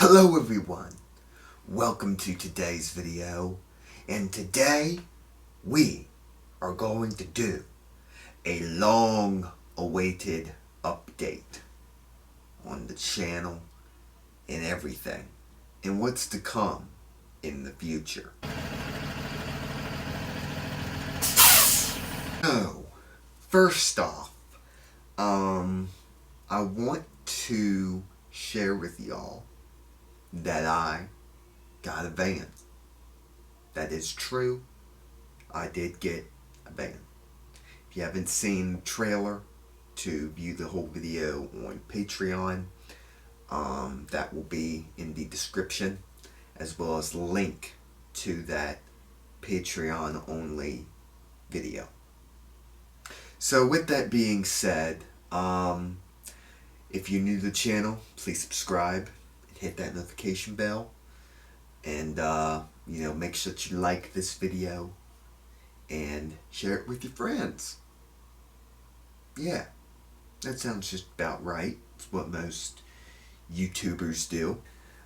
Hello everyone, welcome to today's video, and today we are going to do a long awaited update on the channel and everything and what's to come in the future. So, first off, I want to share with y'all that I got a van. That is true. I did get a van. If you haven't seen the trailer to view the whole video on Patreon, that will be in the description, as well as link to that Patreon only video. So with that being said, if you're new to the channel, please subscribe and hit that notification bell, and make sure that you like this video and share it with your friends. Yeah, that sounds just about right. It's what most YouTubers do.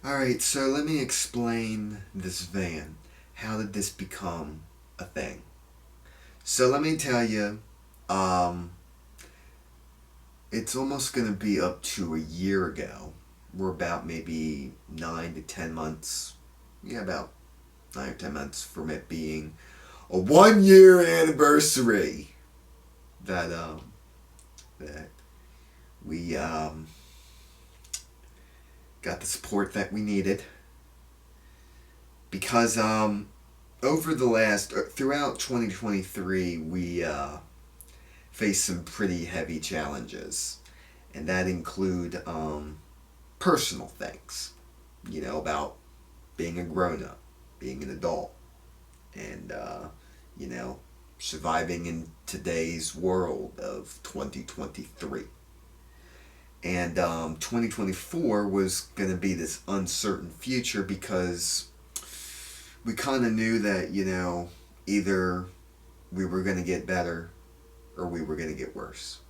Alright, so let me explain this van. How did this become a thing? So let me tell you, it's almost going to be up to a year ago. We're about maybe 9 to 10 months. Yeah, about 9 or 10 months from it being a 1-year anniversary that we got the support that we needed. Because throughout 2023 we faced some pretty heavy challenges, and that include personal things, about being a grown-up, being an adult, and surviving in today's world of 2023. And 2024 was going to be this uncertain future, because we kind of knew that, either we were going to get better or we were going to get worse,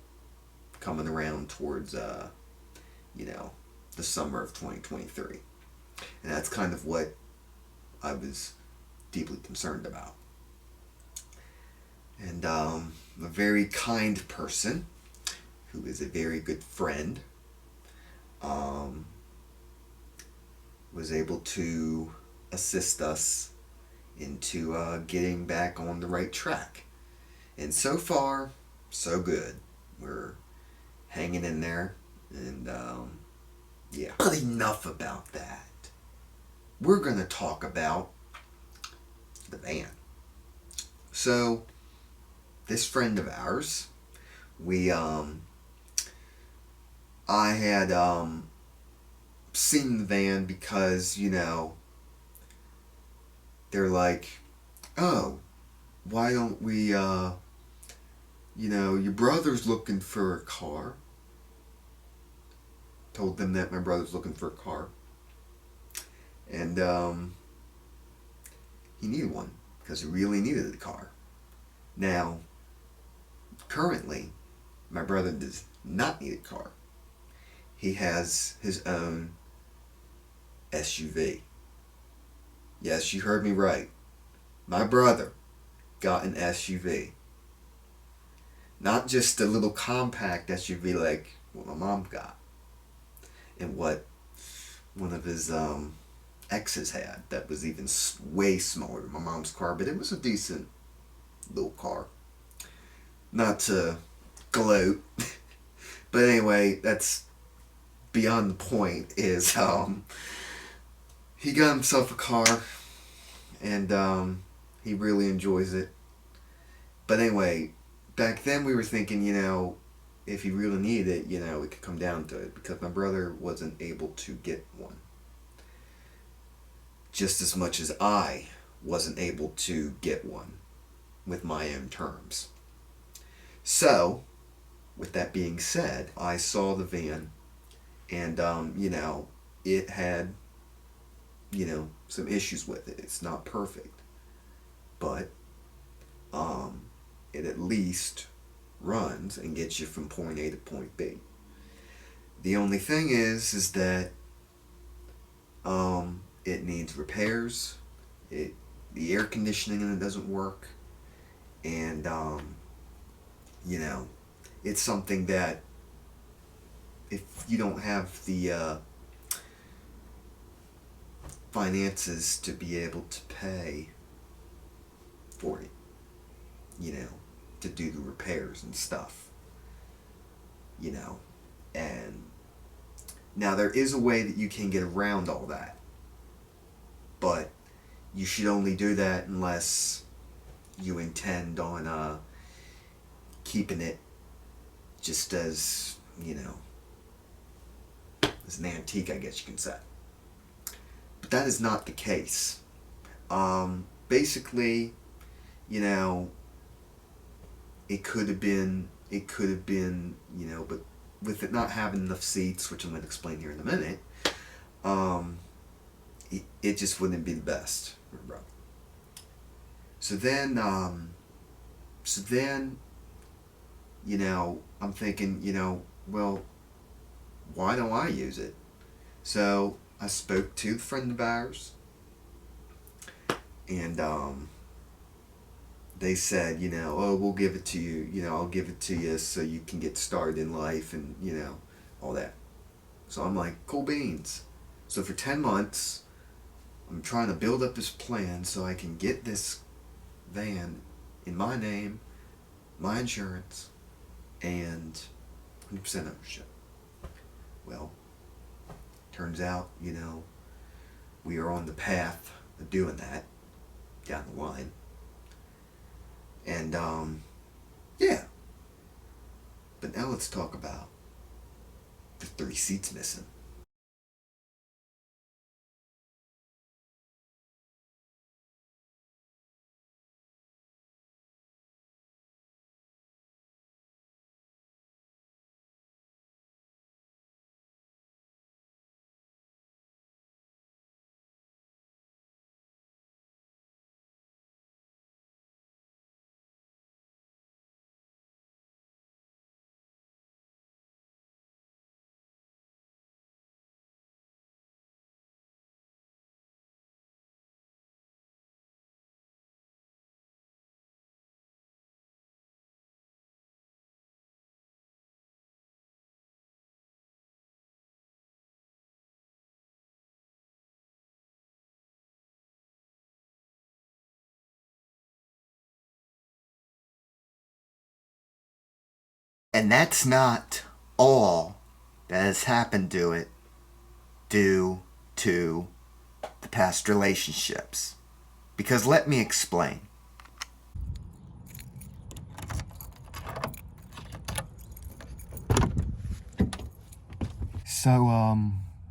coming around towards, the summer of 2023. And that's kind of what I was deeply concerned about. And a very kind person, who is a very good friend, was able to assist us into getting back on the right track. And so far, so good. We're hanging in there, and yeah. But enough about that. We're going to talk about the van. So, this friend of ours, I had seen the van because, they're like, oh, why don't we, your brother's looking for a car. Told them that my brother's looking for a car. And he needed one, because he really needed a car. Now, currently, my brother does not need a car. He has his own SUV. Yes, you heard me right. My brother got an SUV. Not just a little compact SUV like what my mom got, and what one of his exes had that was even way smaller than my mom's car, but it was a decent little car. Not to gloat, but anyway, that's beyond the point. Is he got himself a car, and he really enjoys it. But anyway, back then we were thinking, if he really needed it, it could come down to it, because my brother wasn't able to get one. Just as much as I wasn't able to get one with my own terms. So, with that being said, I saw the van, and it had, some issues with it. It's not perfect, but it at least runs and gets you from point A to point B. The only thing is that It needs repairs. The air conditioning in it doesn't work, and you know, it's something that if you don't have the finances to be able to pay for it, you know, to do the repairs and stuff, you know, and now there is a way that you can get around all that, but you should only do that unless you intend on keeping it just as, you know, as an antique, I guess you can say. But that is not the case. Basically, you know, it could have been, you know, but with it not having enough seats, which I'm going to explain here in a minute, it just wouldn't be the best. So then, you know, I'm thinking, you know, well, why don't I use it? So I spoke to a friend of ours, and they said, you know, oh, we'll give it to you, you know, I'll give it to you so you can get started in life and, you know, all that. So I'm like, cool beans. So for 10 months, I'm trying to build up this plan so I can get this van in my name, my insurance, and 100% ownership. Well, turns out, you know, we are on the path of doing that down the line. And, yeah. But now let's talk about the 3 seats missing. And that's not all that has happened to it due to the past relationships. Because let me explain. So,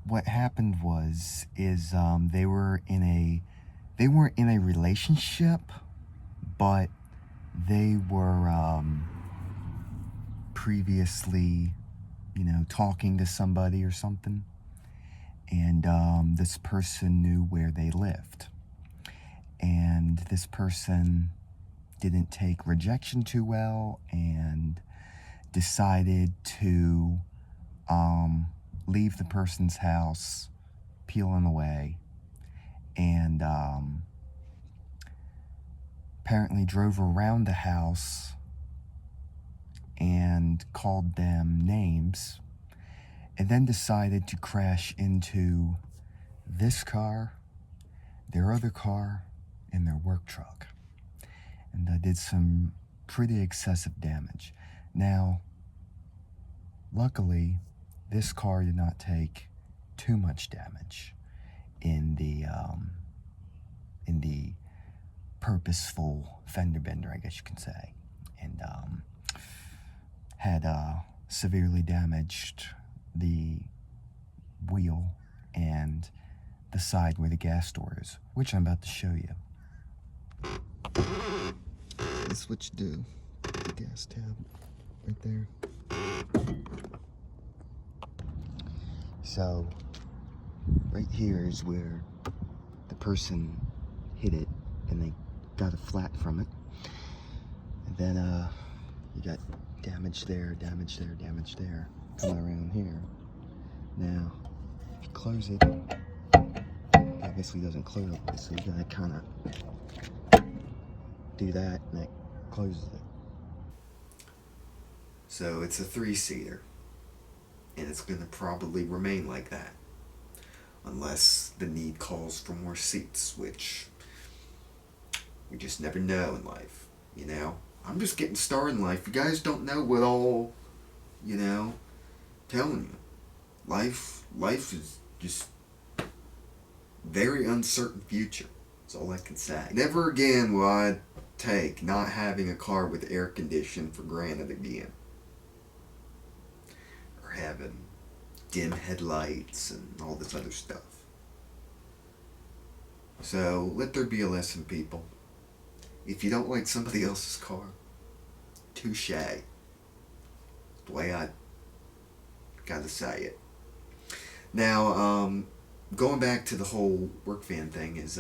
what happened is they weren't in a relationship, but they were previously, you know, talking to somebody or something, and this person knew where they lived, and this person didn't take rejection too well and decided to leave the person's house, peeling away, and apparently drove around the house and called them names, and then decided to crash into this car, their other car, and their work truck. And did some pretty excessive damage. Now, luckily, this car did not take too much damage in the purposeful fender bender, I guess you can say, and had severely damaged the wheel and the side where the gas door is, which I'm about to show you. That's what you do. The gas tab right there. So, right here is where the person hit it and they got a flat from it. And then you got damage there, damage there, damage there, coming around here. Now, if you close it, you have basically doesn't close. So you gotta kind of do that, and that closes it. So it's a 3-seater, and it's gonna probably remain like that, unless the need calls for more seats, which we just never know in life, you know? I'm just getting started in life. You guys don't know what all, you know, telling you. Life is just very uncertain future. That's all I can say. Never again will I take not having a car with air conditioning for granted again. Or having dim headlights and all this other stuff. So let there be a lesson, people. If you don't like somebody else's car, touche. The way I gotta say it. Now, going back to the whole work van thing is,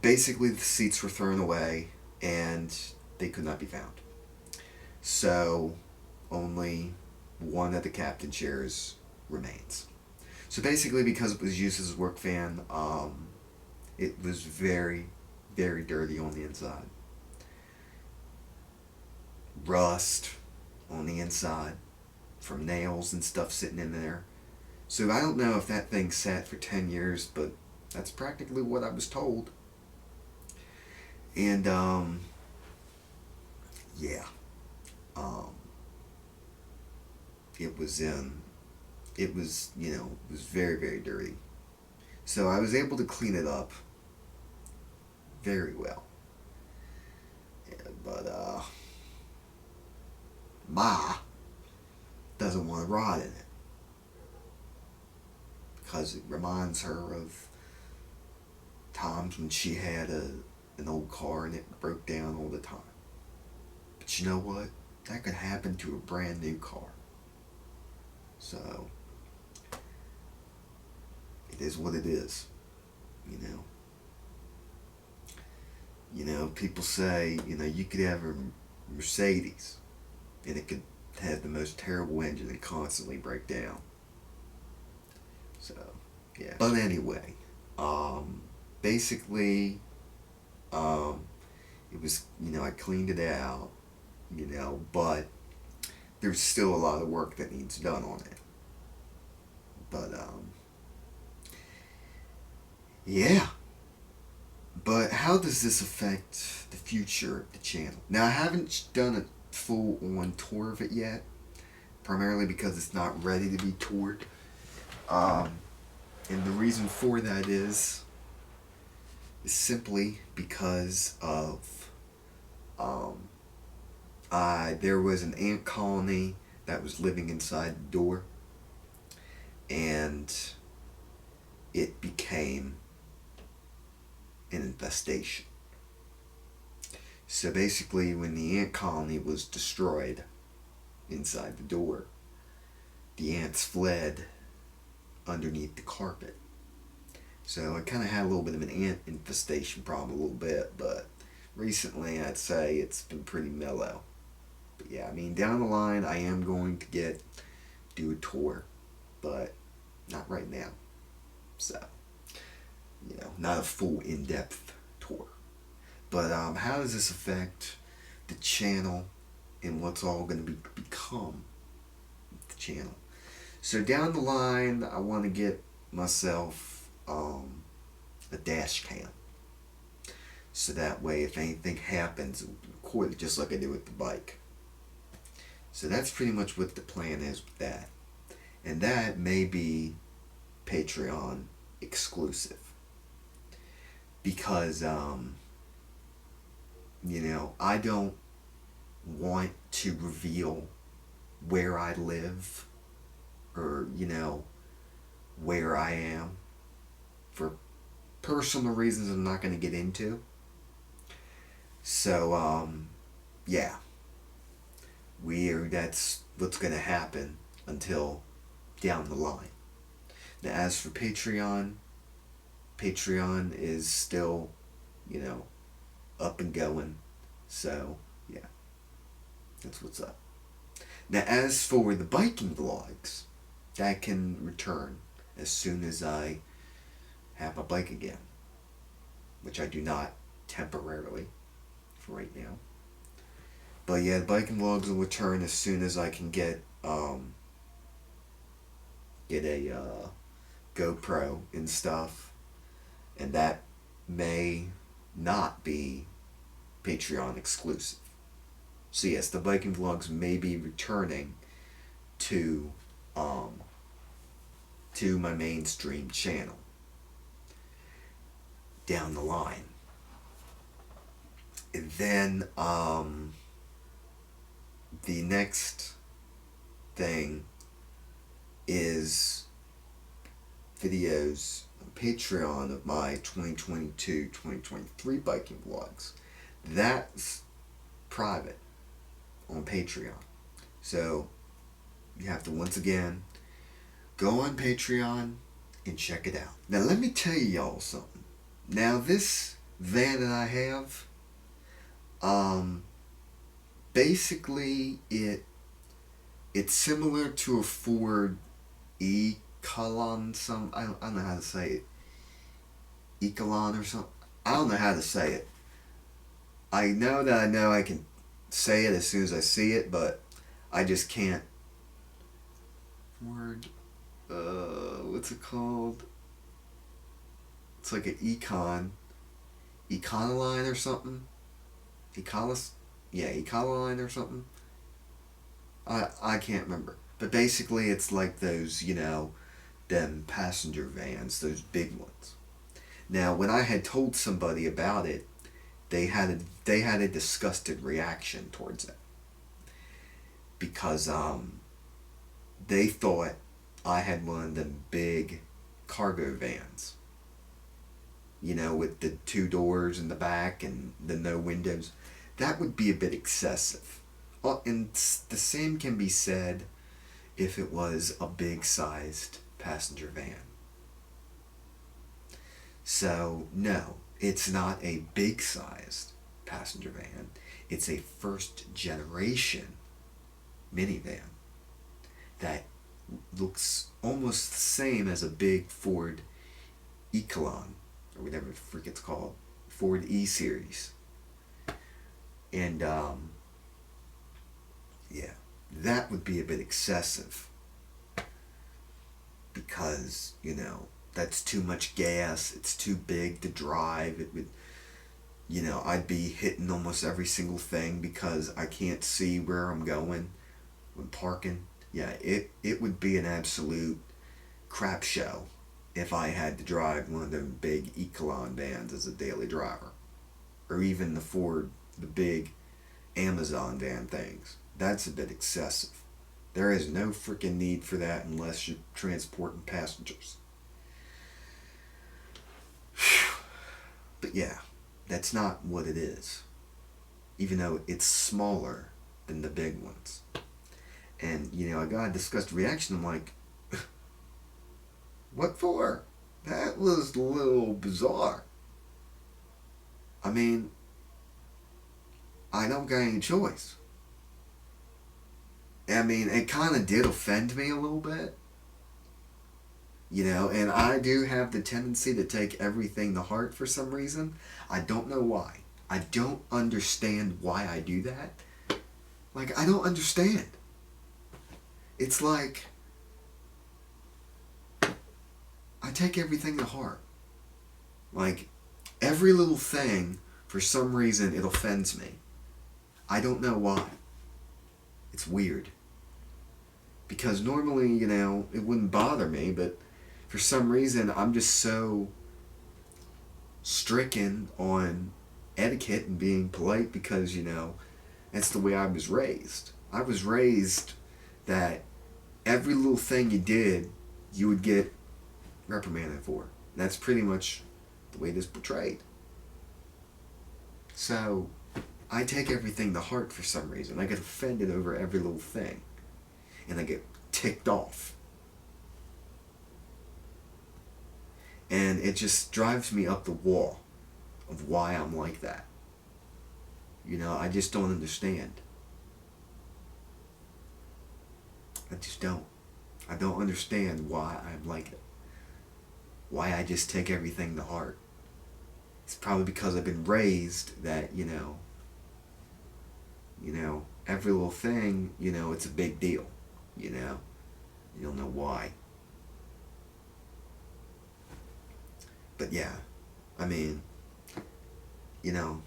basically the seats were thrown away and they could not be found. So only one of the captain chairs remains. So basically, because it was used as a work van, it was very, very dirty on the inside. Rust on the inside from nails and stuff sitting in there. So I don't know if that thing sat for 10 years, but that's practically what I was told. And, yeah. It was, you know, it was very, very dirty. So I was able to clean it up very well. Yeah, but, Ma doesn't want to ride in it. Because it reminds her of times when she had an old car and it broke down all the time. But you know what? That could happen to a brand new car. So, it is what it is, you know. You know, people say, you know, you could have a Mercedes and it could have the most terrible engine and constantly break down. So, yeah. But anyway, basically, it was, you know, I cleaned it out, you know, but there's still a lot of work that needs done on it. But, yeah. But how does this affect the future of the channel? Now, I haven't done a full-on tour of it yet, primarily because it's not ready to be toured. And the reason for that is simply because of there was an ant colony that was living inside the door, and it became an infestation. So basically, when the ant colony was destroyed inside the door, the ants fled underneath the carpet. So I kind of had a little bit of an ant infestation problem a little bit, but recently I'd say it's been pretty mellow. But yeah, I mean, down the line I am going to do a tour, but not right now. So, you know, not a full in-depth tour. But how does this affect the channel and what's all going to become the channel? So down the line, I want to get myself a dash cam. So that way, if anything happens, it will record it just like I did with the bike. So that's pretty much what the plan is with that. And that may be Patreon exclusive. Because, you know, I don't want to reveal where I live or, you know, where I am for personal reasons I'm not going to get into. So, yeah. That's what's going to happen until down the line. Now, as for Patreon is still, you know, up and going. So, yeah. That's what's up. Now, as for the biking vlogs, that can return as soon as I have my bike again, which I do not temporarily for right now. But yeah, the biking vlogs will return as soon as I can get a GoPro and stuff, and that may not be Patreon exclusive. So yes, the biking vlogs may be returning to um, to my mainstream channel down the line. And then the next thing is videos on Patreon of my 2022-2023 biking vlogs. That's private on Patreon. So you have to once again go on Patreon and check it out. Now let me tell y'all something. Now this van that I have, basically it's similar to a Ford Ecolon, I don't know how to say it. Ecolon or something. I don't know how to say it. I know I can say it as soon as I see it, but I just can't. Ford, what's it called? It's like an Econoline or something. Econoline or something. I can't remember. But basically it's like those, them passenger vans, those big ones. Now when I had told somebody about it, they had a disgusted reaction towards it. Because they thought I had one of them big cargo vans. With the 2 doors in the back and the no windows. That would be a bit excessive. And the same can be said if it was a big-sized passenger van. So, no, it's not a big-sized passenger van. It's a first-generation minivan that looks almost the same as a big Ford Ecolon, or whatever the frick it's called, Ford E-Series. And, yeah, that would be a bit excessive. Because, that's too much gas, it's too big to drive, it would, I'd be hitting almost every single thing because I can't see where I'm going when parking. Yeah, it would be an absolute crap show if I had to drive one of them big Ecolon vans as a daily driver. Or even the big Amazon van things. That's a bit excessive. There is no freaking need for that unless you're transporting passengers. But yeah, that's not what it is. Even though it's smaller than the big ones. And, I got a disgusted reaction. I'm like, what for? That was a little bizarre. I mean, I don't got any choice. I mean, it kind of did offend me a little bit. And I do have the tendency to take everything to heart for some reason. I don't know why. I don't understand why I do that. Like, I don't understand. It's like, I take everything to heart. Like, every little thing, for some reason, it offends me. I don't know why. It's weird. Because normally, it wouldn't bother me, but for some reason, I'm just so stricken on etiquette and being polite because, that's the way I was raised. I was raised that every little thing you did, you would get reprimanded for. And that's pretty much the way it is portrayed. So, I take everything to heart for some reason. I get offended over every little thing. And I get ticked off. And it just drives me up the wall of why I'm like that. I just don't understand. I just don't. I don't understand why I'm like it. why I just take everything to heart. It's probably because I've been raised that, every little thing, it's a big deal. You know, you don't know why. But yeah, I mean, you know,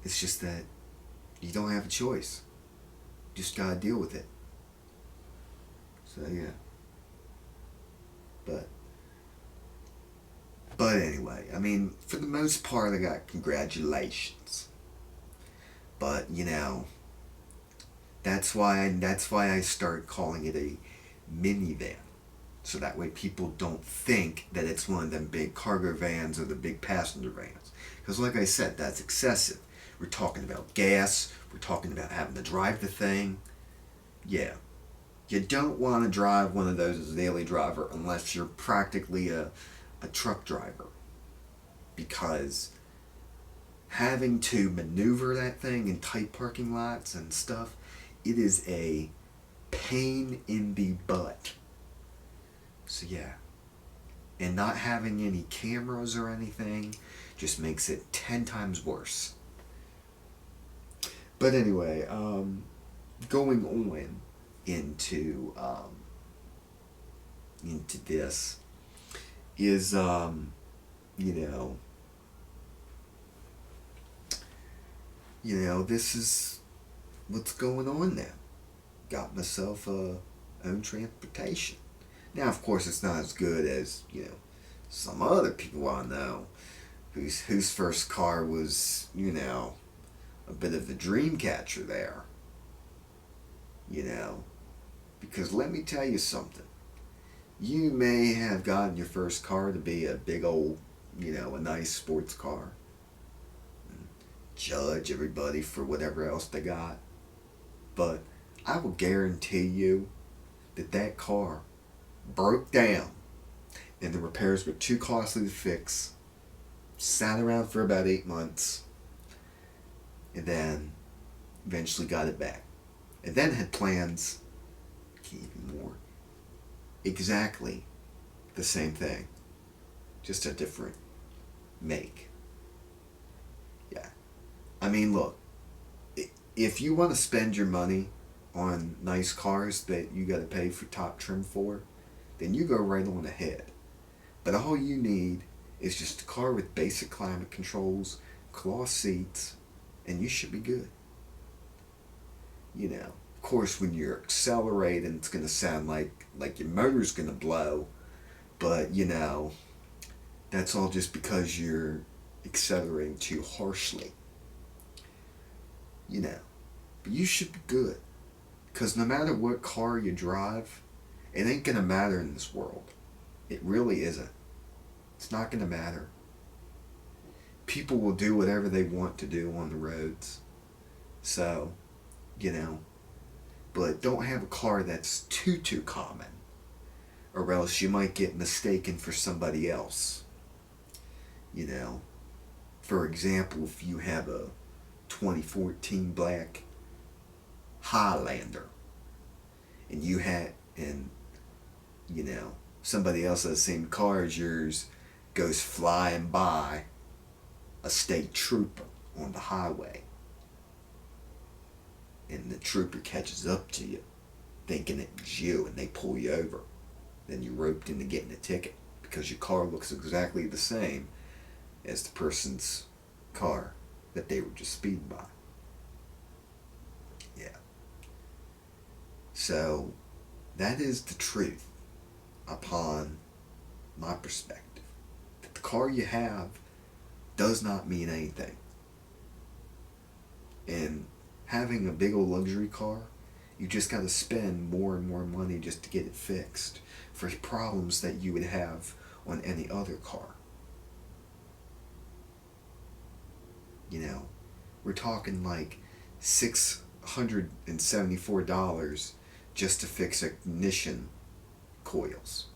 it's just that you don't have a choice. You just gotta deal with it. So yeah, but anyway, I mean, for the most part, I got congratulations. But that's why I started calling it a minivan. So that way people don't think that it's one of them big cargo vans or the big passenger vans. Because like I said, that's excessive. We're talking about gas. We're talking about having to drive the thing. Yeah. You don't want to drive one of those as a daily driver unless you're practically a truck driver. Because having to maneuver that thing in tight parking lots and stuff, it is a pain in the butt. So yeah, and not having any cameras or anything just makes it 10 times worse. But anyway, going on into this is you know this is what's going on now. Got myself own transportation. Now, of course, it's not as good as some other people I know whose first car was a bit of the dream catcher there. You know, because let me tell you something. You may have gotten your first car to be a big old, a nice sports car. Judge everybody for whatever else they got. But I will guarantee you that that car broke down and the repairs were too costly to fix. Sat around for about 8 months and then eventually got it back. And then had plans, even more, exactly the same thing, just a different make. Yeah. I mean, look, if you want to spend your money on nice cars that you got to pay for top trim for, then you go right on ahead. But all you need is just a car with basic climate controls, cloth seats, and you should be good. Of course, when you're accelerating, it's going to sound like your motor's going to blow, but that's all just because you're accelerating too harshly. But you should be good, because no matter what car you drive, it ain't going to matter in this world. It really isn't. It's not going to matter. People will do whatever they want to do on the roads. So, but don't have a car that's too common, or else you might get mistaken for somebody else. For example, if you have a 2014 black Highlander and somebody else has the same car as yours goes flying by a state trooper on the highway, and the trooper catches up to you thinking it's you and they pull you over, then you're roped into getting a ticket because your car looks exactly the same as the person's car that they were just speeding by. Yeah. So that is the truth upon my perspective. That the car you have does not mean anything. And having a big old luxury car, you just got to spend more and more money just to get it fixed for problems that you would have on any other car. We're talking like $674 just to fix ignition coils.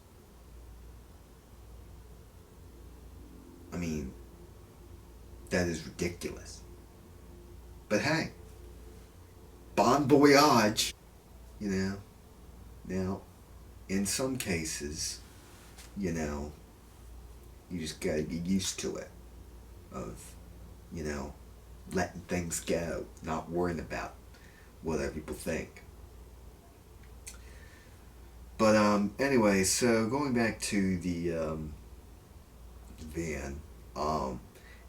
I mean, that is ridiculous. But hey, bon voyage. Now, in some cases, you know, you just gotta get used to it. Of, you know, letting things go, not worrying about what other people think. But anyway, so going back to the van, um,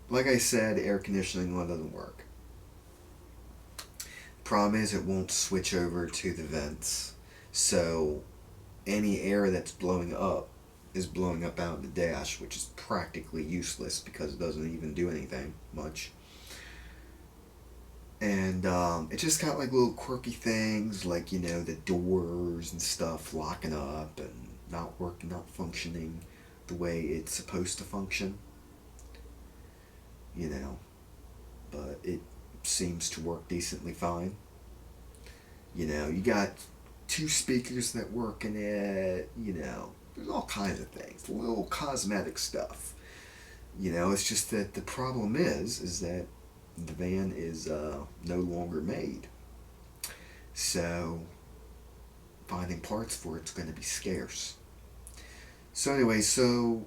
like I said, air conditioning one doesn't work. Problem is, it won't switch over to the vents, so any air that's blowing up is blowing up out of the dash, which is practically useless because it doesn't even do anything much. And it just got like little quirky things, like, you know, the doors and stuff locking up and not working, not functioning the way it's supposed to function, you know. But it seems to work decently fine. You know, you got two speakers that work in it, you know, there's all kinds of things, little cosmetic stuff. You know, it's just that the problem is that the van is no longer made. So finding parts for it's going to be scarce. So anyway, so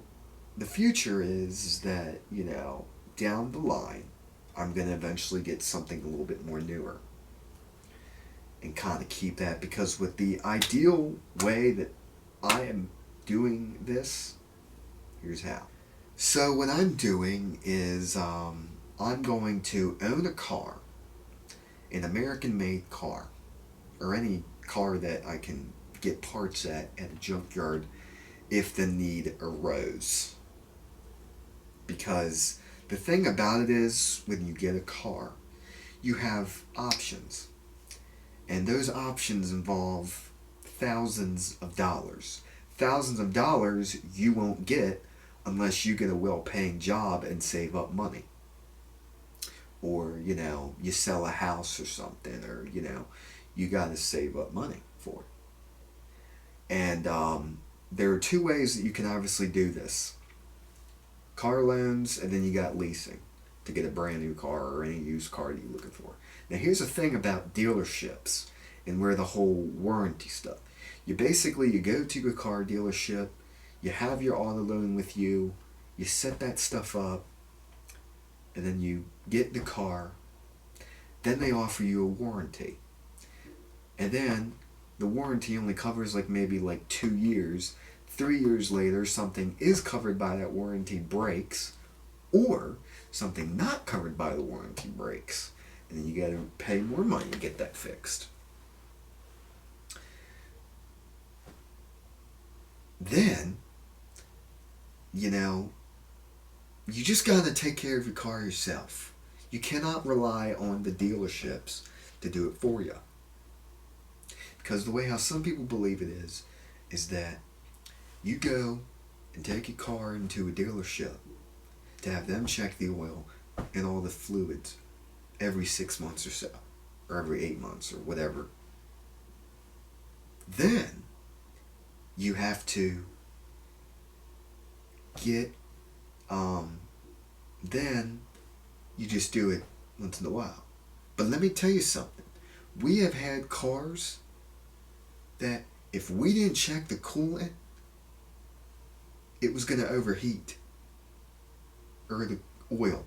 the future is that, you know, down the line, I'm going to eventually get something a little bit more newer and kind of keep that, because with the ideal way that I am doing this, here's how. So what I'm doing is I'm going to own a car, an American-made car, or any car that I can get parts at a junkyard if the need arose. Because the thing about it is, when you get a car, you have options. And those options involve thousands of dollars. Thousands of dollars you won't get unless you get a well-paying job and save up money. Or, you know, you sell a house or something, or, you know, you got to save up money for it. And there are two ways that you can obviously do this. Car loans, and then you got leasing to get a brand new car or any used car that you're looking for. Now here's the thing about dealerships and where the whole warranty stuff. You go to a car dealership, you have your auto loan with you, you set that stuff up, and then you get the car, then they offer you a warranty. And then the warranty only covers maybe 2 years. 3 years later, something is covered by that warranty breaks, or something not covered by the warranty breaks. And then you got to pay more money to get that fixed. Then, you know, you just got to take care of your car yourself. You cannot rely on the dealerships to do it for you. Because the way how some people believe it is that you go and take your car into a dealership to have them check the oil and all the fluids every 6 months or so, or every 8 months or whatever. Then you have to get, then you just do it once in a while. But let me tell you something. We have had cars that if we didn't check the coolant, it was going to overheat, or the oil.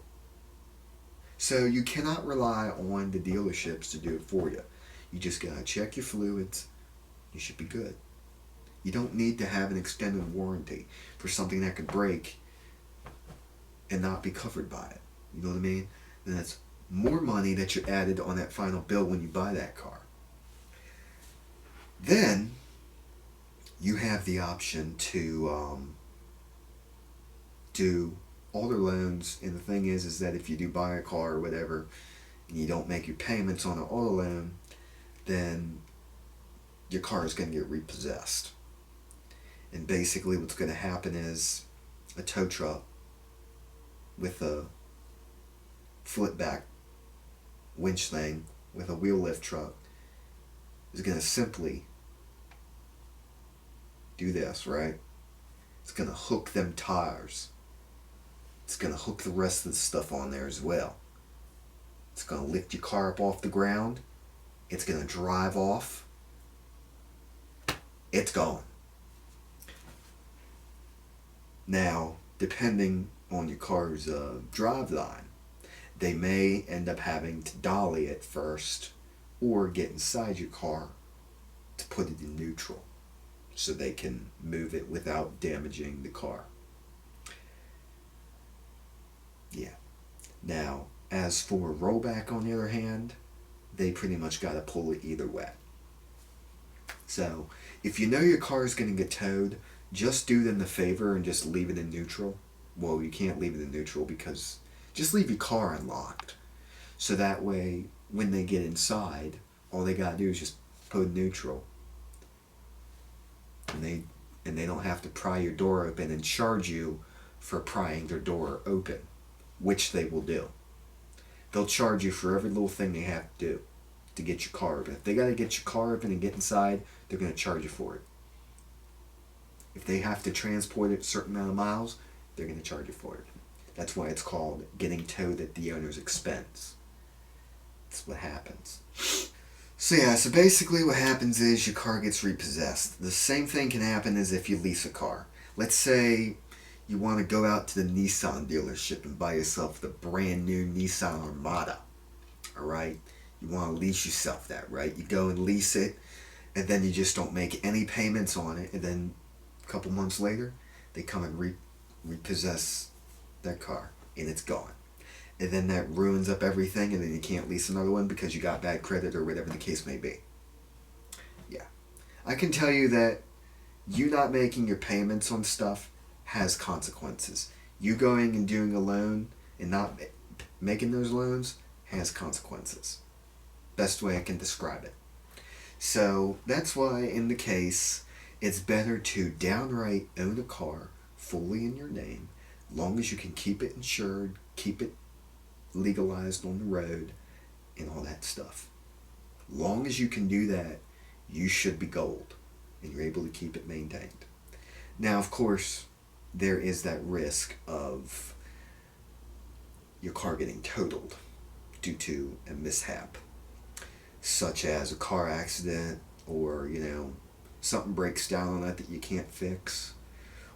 So you cannot rely on the dealerships to do it for you. You just got to check your fluids. You should be good. You don't need to have an extended warranty for something that could break and not be covered by it. You know what I mean? Then that's more money that you added on that final bill when you buy that car. Then you have the option to do auto loans, and the thing is that if you do buy a car or whatever, and you don't make your payments on an auto loan, then your car is going to get repossessed. And basically what's going to happen is a tow truck with a flip back winch thing with a wheel lift truck is going to simply do this, right? It's going to hook them tires. It's going to hook the rest of the stuff on there as well. It's going to lift your car up off the ground. It's going to drive off. It's gone. Now, depending on your car's drive line, they may end up having to dolly it first or get inside your car to put it in neutral so they can move it without damaging the car. Yeah. Now, as for rollback on the other hand, they pretty much got to pull it either way. So, if you know your car is going to get towed, just do them the favor and just leave it in neutral. Well, you can't leave it in neutral because just leave your car unlocked. So that way, when they get inside, all they got to do is just put neutral. And they don't have to pry your door open and charge you for prying their door open, which they will do. They'll charge you for every little thing they have to do to get your car open. If they got to get your car open and get inside, they're going to charge you for it. If they have to transport it a certain amount of miles, they're going to charge you for it. That's why it's called getting towed at the owner's expense. That's what happens. So basically what happens is your car gets repossessed. The same thing can happen as if you lease a car. Let's say you want to go out to the Nissan dealership and buy yourself the brand new Nissan Armada. Alright? You want to lease yourself that, right? You go and lease it, and then you just don't make any payments on it, and then a couple months later, they come and repossess that car, and it's gone. And then that ruins up everything, and then you can't lease another one because you got bad credit or whatever the case may be. Yeah. I can tell you that you not making your payments on stuff has consequences. You going and doing a loan and not making those loans has consequences. Best way I can describe it. So that's why in the case, it's better to downright own a car fully in your name, long as you can keep it insured, keep it legalized on the road, and all that stuff. Long as you can do that, you should be gold, and you're able to keep it maintained. Now, of course, there is that risk of your car getting totaled due to a mishap, such as a car accident, or, something breaks down on it that you can't fix,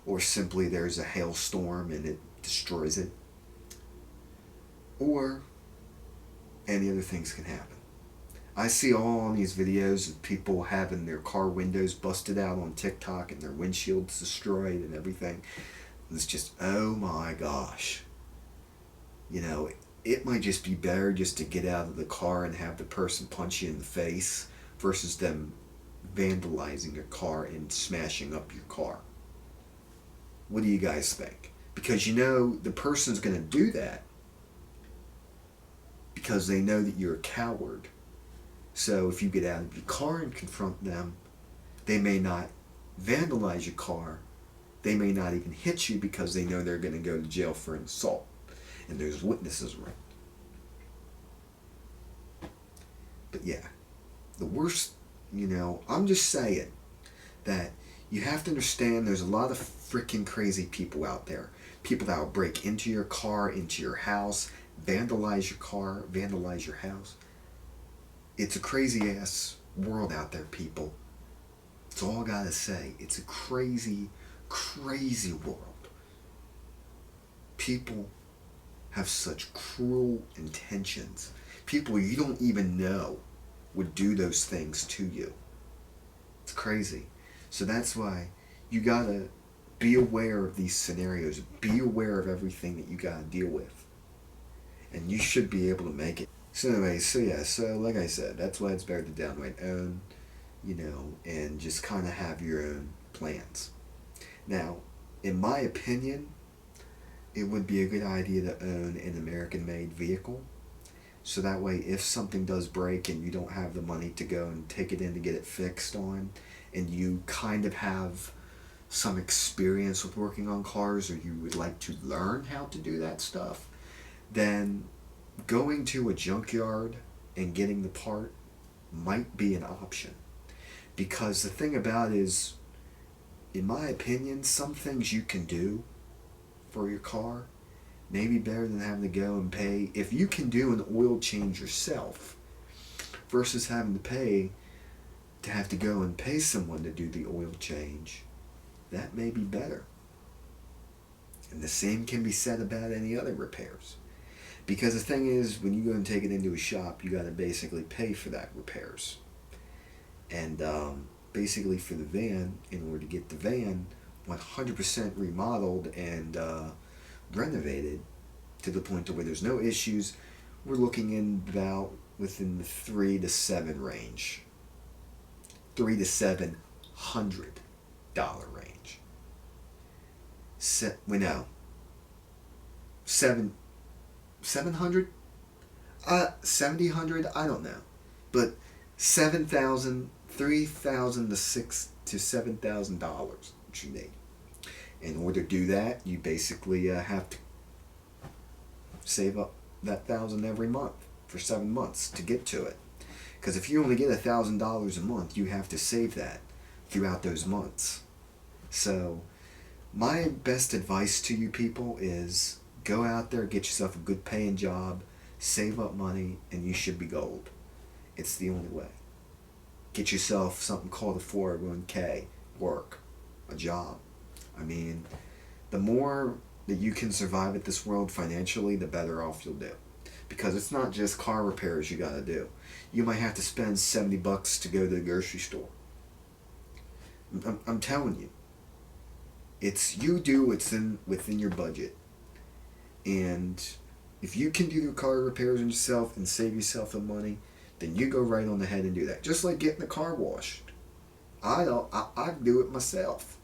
or simply there's a hailstorm and it destroys it, or any other things can happen. I see all on these videos of people having their car windows busted out on TikTok and their windshields destroyed and everything. It's just, oh my gosh. It might just be better just to get out of the car and have the person punch you in the face versus them vandalizing your car and smashing up your car. What do you guys think? Because the person's going to do that because they know that you're a coward. So if you get out of your car and confront them, they may not vandalize your car. They may not even hit you because they know they're going to go to jail for an assault. And there's witnesses around. But yeah, the worst, I'm just saying that you have to understand there's a lot of freaking crazy people out there. People that will break into your car, into your house, vandalize your car, vandalize your house. It's a crazy ass world out there, people. That's all I gotta say. It's a crazy, crazy world. People have such cruel intentions. People you don't even know would do those things to you. It's crazy. So that's why you gotta be aware of these scenarios. Be aware of everything that you gotta deal with. And you should be able to make it. So anyway, so like I said, that's why it's better to downright own, and just kind of have your own plans. Now, in my opinion, it would be a good idea to own an American-made vehicle. So that way, if something does break and you don't have the money to go and take it in to get it fixed on, and you kind of have some experience with working on cars, or you would like to learn how to do that stuff, then going to a junkyard and getting the part might be an option. Because the thing about it is, in my opinion, some things you can do for your car may be better than having to go and pay. If you can do an oil change yourself versus having to pay to have to go and pay someone to do the oil change, that may be better. And the same can be said about any other repairs. Because the thing is, when you go and take it into a shop, you got to basically pay for that repairs. And basically for the van, in order to get the van 100% remodeled and renovated to the point to where there's no issues, we're looking in about within the $3 to $7 range. $300 to $700 range. We know. 700? 700? I don't know. But 7,000, 3,000 to $7,000 you need. In order to do that, you basically have to save up that $1,000 every month for 7 months to get to it. Because if you only get $1,000 a month, you have to save that throughout those months. So my best advice to you people is go out there, get yourself a good paying job, save up money, and you should be gold. It's the only way. Get yourself something called a 401k, work, a job. I mean, the more that you can survive at this world financially, the better off you'll do. Because it's not just car repairs you gotta do. You might have to spend $70 to go to the grocery store. I'm telling you. It's you do what's within your budget. And if you can do the car repairs on yourself and save yourself the money, then you go right on ahead and do that. Just like getting the car washed. I do it myself.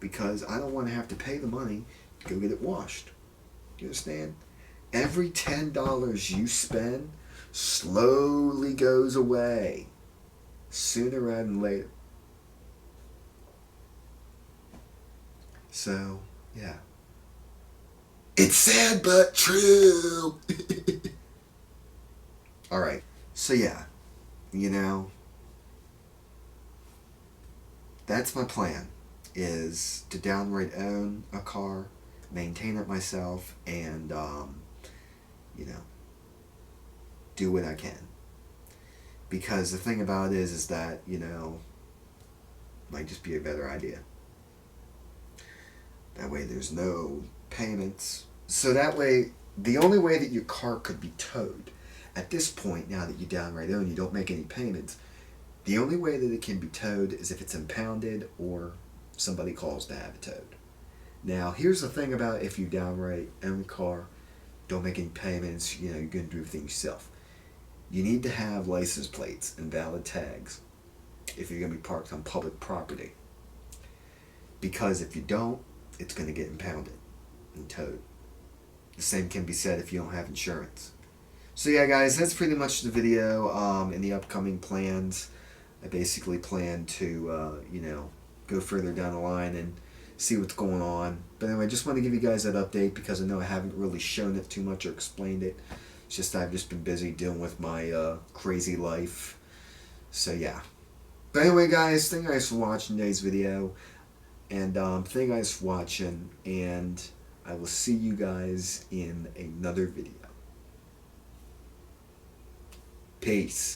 Because I don't want to have to pay the money to go get it washed. You understand? Every $10 you spend slowly goes away. Sooner rather than later. So, yeah. It's sad but true. Alright. So yeah. You know, that's my plan. Is to downright own a car, maintain it myself, and you know, do what I can. Because the thing about it is that, you know, might just be a better idea. That way there's no payments. So that way, the only way that your car could be towed, at this point, now that you downright own, you don't make any payments, the only way that it can be towed is if it's impounded or somebody calls to have it towed. Now, here's the thing about if you downright own a car, don't make any payments, you know, you're going to do things yourself. You need to have license plates and valid tags if you're going to be parked on public property. Because if you don't, it's going to get impounded and towed. The same can be said if you don't have insurance. So yeah, guys, that's pretty much the video. In the upcoming plans, I basically plan to, you know, go further down the line and see what's going on. But anyway, just want to give you guys that update because I know I haven't really shown it too much or explained it. It's just I've just been busy dealing with my crazy life. So yeah. But anyway, guys, thank you guys for watching today's video. And thank you guys for watching. And I will see you guys in another video. Peace.